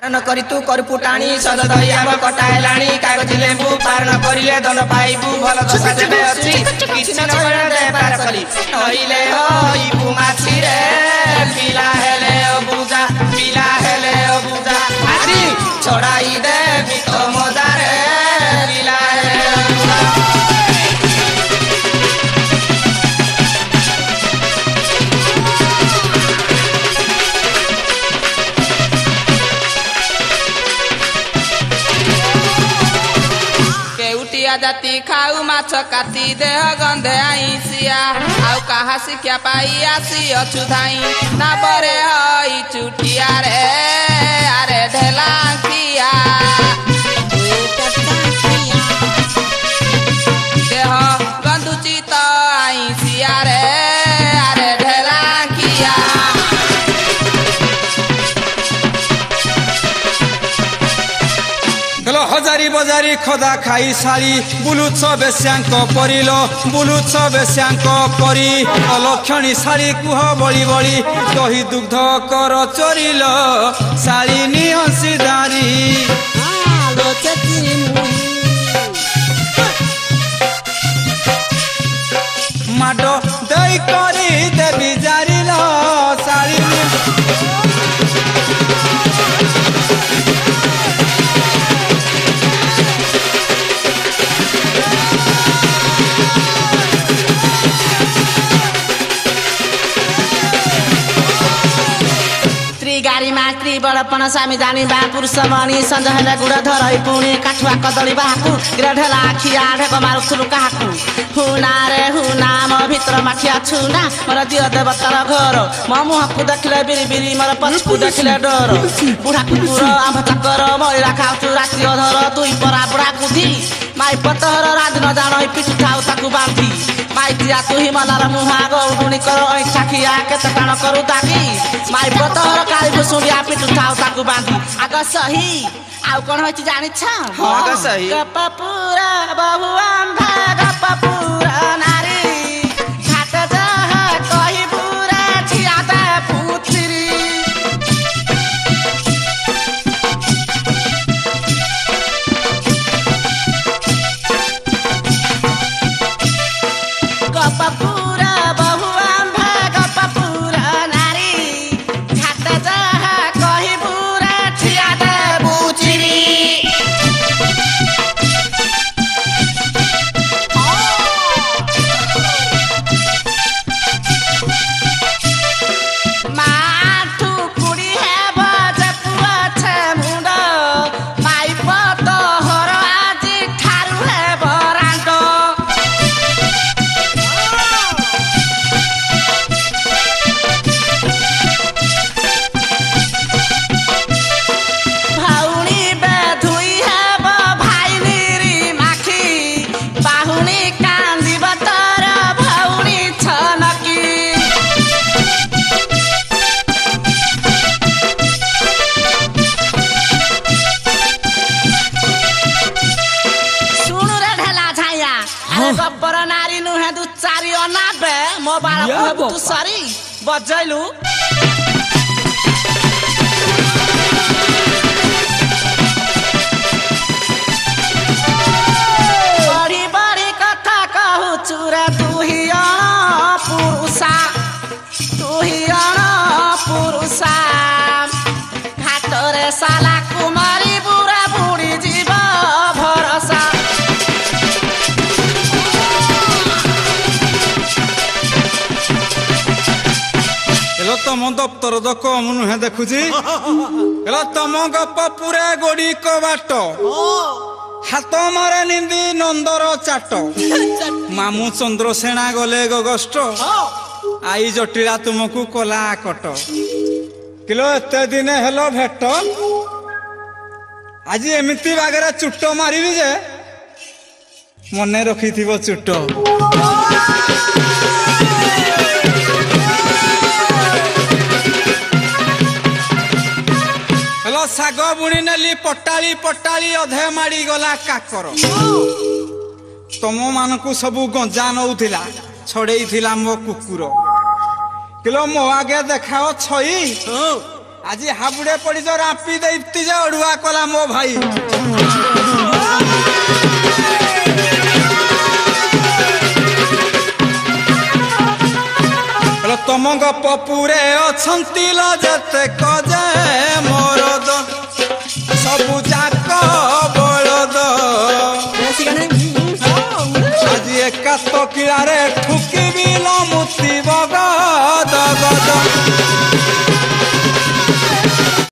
पारण करी तू कर फुटाणी सद दही आम कटाएलाणी कागज लेंबू पारण करिले दंड पाइबू भल दशा जेबे अछि किछि न करे दे पार करी नहिले होइबू माछी रे पिला हेले अबुजा आजी छोड़ाई दे बितो मजा रे पिला हेले अबुजा जाती खाऊ माछ काटी देह गंधे आईसिया आउ कहा शिक्षा पाई आसी अछु धाई ना बरे हई चुटिया रे अरे ढेला किया देह गंधुची तो आईसिया रे अरे ढेला किया हजारी बजारी खदा खाई सारी बुलुछ बेश्यांक परिल बुलुछ बेश्यांक परी अलक्षणी सारी कुह बड़ी बड़ी दही दुग्ध कर चोरिल शालिनी हंसीदारी माड दई करी देवी जारिल शालिनी स्त्री बड़पन स्वामी जानी बा पुरुष मणि संज हेले गुड़ धरई पुणी काठुआ कदली बाहाकू गिरढेला खिया ढेक मारुथुलु काहाकू हुना रे हुना मो भितर माठिया छुना मोर दियो देवतार घर मो मुहकू देखले बिरी बिरी मोर पछकू देखले डर बुढ़ा कुकुर आंभ चाकर मरिरा खाउछु राति अधर तुई परा बुढ़ा कुधी माई पतहर राज न जान पिठु ठाउ ताकू बांधी माई तिया तु हिमालर मुहा गौडुनी कर ऐठा खिया केते काण करू दागी माई पतहर काली भुसुंडिया पिठु ठाउ ताकू बांधी आग सही आउ कोन होछि जानि छ हां आग सही गपपुरा बहुआ गपपुरा नारी घाट जह कहि पुरा छिया दे पुत्री गपपुरा बहुआ गपपुरा नारी घाट जह कहि पुरा छिया दे पुत्री माठू कुड़ी है बजे पुआ छे मुंड माई पत हर आजी ठारू है बरांड भाउनी बेधुई है भाई निरी माखी बाहुनी कांदी बतर भाउनी छनकी सुनु रे ढेला छाया अरे गब्बर नारी नुहे दु चारी अनाबे मो बाळ तू सरी बजैलु बड़ी बड़ी कथा कहू चुरा तू ही पुरुषा पुरुषा घाटरे साला कुमारी बुढ़ा बुढ़ी जीव भरोसा हेलो तम दफ्तर दक मुहे देखुची हेलो तम गप पुरे गोड़ी कबाट हाथ मारे निंदी नंदर चाट मामू चंद्रसेना गले गगस्ट आई जटिला तुमको कला कट किलो एते दिन हेलो भेट आज एमती बागरे चुट मारी जे मने रखी चुट हेलो साग बुणी नेली पटाली पटाली अधे माड़ी गला काकर तम मानकू सबू गंजा नौथिला छड़ेई थिला मो कुकुर किलो मो आगे देखाओ छई আজি হাবুড়ে পড়িছ রাপি দেইতি যে অড়ুয়া কলা মো ভাই তম গপ পুরে অছন্তি যেতে কজে মরদ সবু যাক বলদ আজি একাত কিলারে ঠুকিবি মুতিব